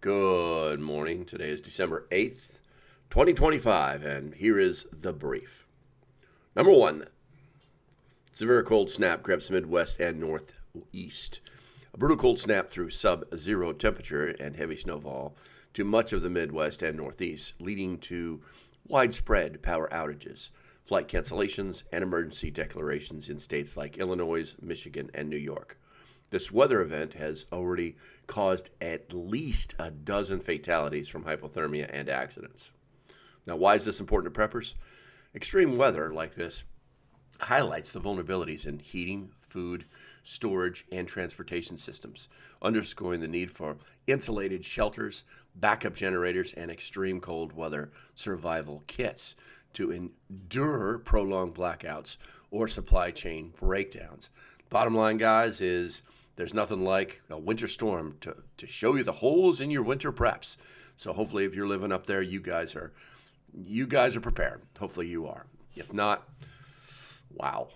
Good morning. Today is December 8th, 2025, and here is the brief. Number one, severe cold snap grips Midwest and Northeast. A brutal cold snap through sub-zero temperature and heavy snowfall to much of the Midwest and Northeast, leading to widespread power outages, flight cancellations, and emergency declarations in states like Illinois, Michigan, and New York. This weather event has already caused at least a dozen fatalities from hypothermia and accidents. Now, why is this important to preppers? Extreme weather like this highlights the vulnerabilities in heating, food, storage, and transportation systems, underscoring the need for insulated shelters, backup generators, and extreme cold weather survival kits to endure prolonged blackouts or supply chain breakdowns. Bottom line, guys, is there's nothing like a winter storm to show you the holes in your winter preps. So hopefully if you're living up there, you guys are prepared. Hopefully you are. If not, wow.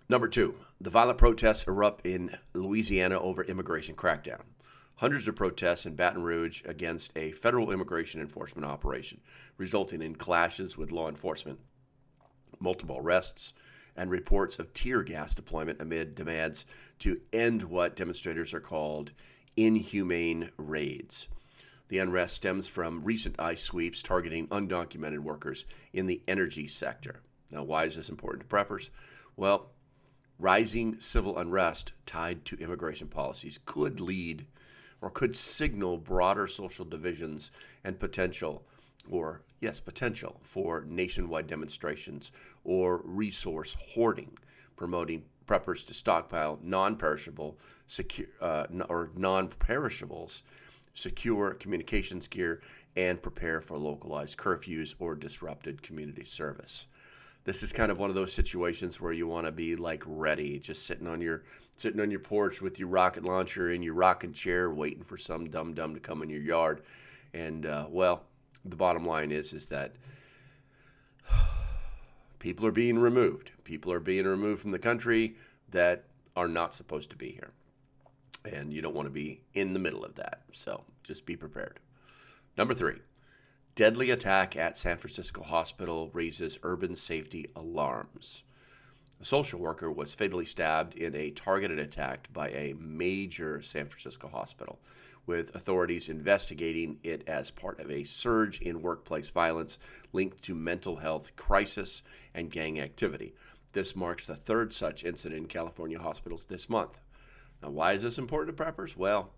Number two, the violent protests erupt in Louisiana over immigration crackdown. Hundreds of protests in Baton Rouge against a federal immigration enforcement operation, resulting in clashes with law enforcement, multiple arrests, and reports of tear gas deployment amid demands to end what demonstrators are called inhumane raids. The unrest stems from recent ICE sweeps targeting undocumented workers in the energy sector. Now, why is this important to preppers? Well, rising civil unrest tied to immigration policies could lead or could signal broader social divisions and potential for nationwide demonstrations or resource hoarding, promoting preppers to stockpile non-perishables, secure communications gear, and prepare for localized curfews or disrupted community service. This is kind of one of those situations where you want to be like ready, just sitting on your porch with your rocket launcher and your rocking chair, waiting for some dum-dum to come in your yard. And the bottom line is that people are being removed. People are being removed from the country that are not supposed to be here. And you don't want to be in the middle of that. So just be prepared. Number three, deadly attack at San Francisco hospital raises urban safety alarms. A social worker was fatally stabbed in a targeted attack by a major San Francisco hospital, with authorities investigating it as part of a surge in workplace violence linked to mental health crisis and gang activity. This marks the third such incident in California hospitals this month. Now, why is this important to preppers? Well,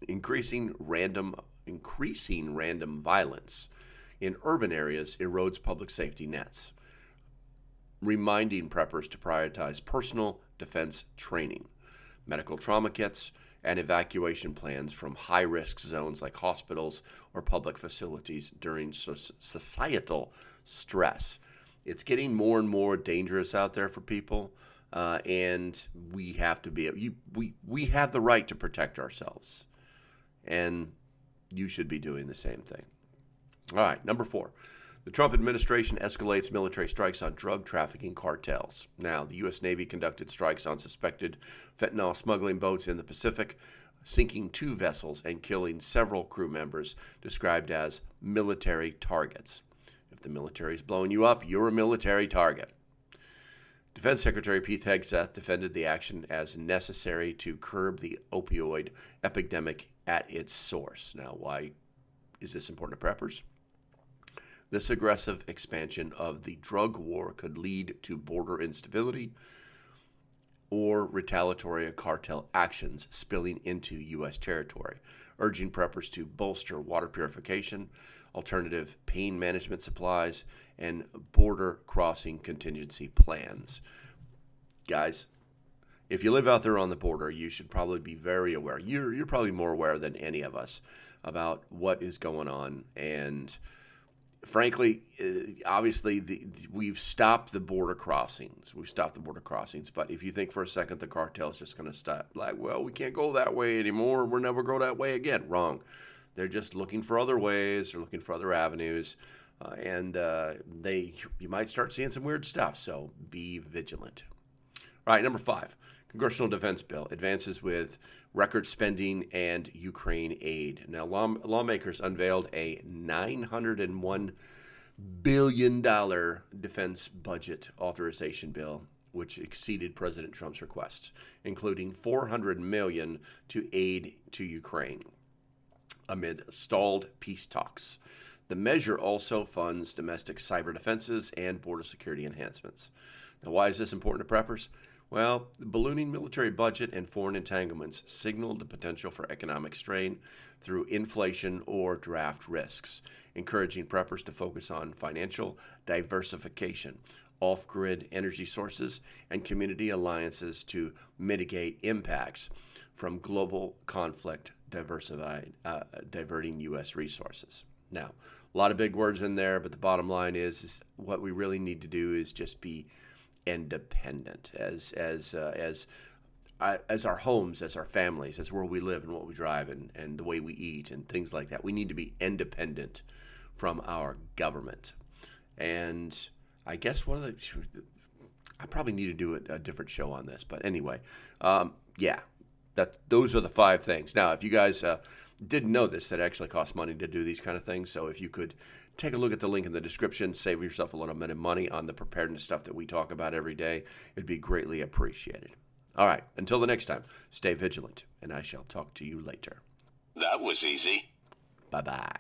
increasing random violence in urban areas erodes public safety nets, reminding preppers to prioritize personal defense training, medical trauma kits, and evacuation plans from high-risk zones like hospitals or public facilities during societal stress. It's getting more and more dangerous out there for people, and we have to we have the right to protect ourselves, and you should be doing the same thing. All right, number four. The Trump administration escalates military strikes on drug trafficking cartels. Now, the U.S. Navy conducted strikes on suspected fentanyl smuggling boats in the Pacific, sinking 2 vessels and killing several crew members described as military targets. If the military is blowing you up, you're a military target. Defense Secretary Pete Hegseth defended the action as necessary to curb the opioid epidemic at its source. Now, why is this important to preppers? This aggressive expansion of the drug war could lead to border instability or retaliatory cartel actions spilling into U.S. territory, urging preppers to bolster water purification, alternative pain management supplies, and border crossing contingency plans. Guys, if you live out there on the border, you should probably be very aware. You're probably more aware than any of us about what is going on, and frankly, obviously, we've stopped the border crossings. But if you think for a second the cartel is just going to stop, like, well, we can't go that way anymore. We'll never go that way again. Wrong. They're just looking for other ways. They're looking for other avenues. And you might start seeing some weird stuff. So be vigilant. All right, number 5. Congressional defense bill advances with record spending, and Ukraine aid. Now, lawmakers unveiled a $901 billion defense budget authorization bill, which exceeded President Trump's requests, including $400 million to aid to Ukraine amid stalled peace talks. The measure also funds domestic cyber defenses and border security enhancements. Now, why is this important to preppers? Well, the ballooning military budget and foreign entanglements signaled the potential for economic strain through inflation or draft risks, encouraging preppers to focus on financial diversification, off-grid energy sources, and community alliances to mitigate impacts from global conflict, diverting U.S. resources. Now, a lot of big words in there, but the bottom line is what we really need to do is just be independent as our homes, as our families, as where we live and what we drive and the way we eat and things like that. We need to be independent from our government. And I guess I probably need to do a different show on this, but anyway, those are the 5 things. Now, if you guys didn't know this, that actually costs money to do these kind of things. So if you could take a look at the link in the description, save yourself a little bit of money on the preparedness stuff that we talk about every day, it'd be greatly appreciated. All right, until the next time, stay vigilant, and I shall talk to you later. That was easy. Bye-bye.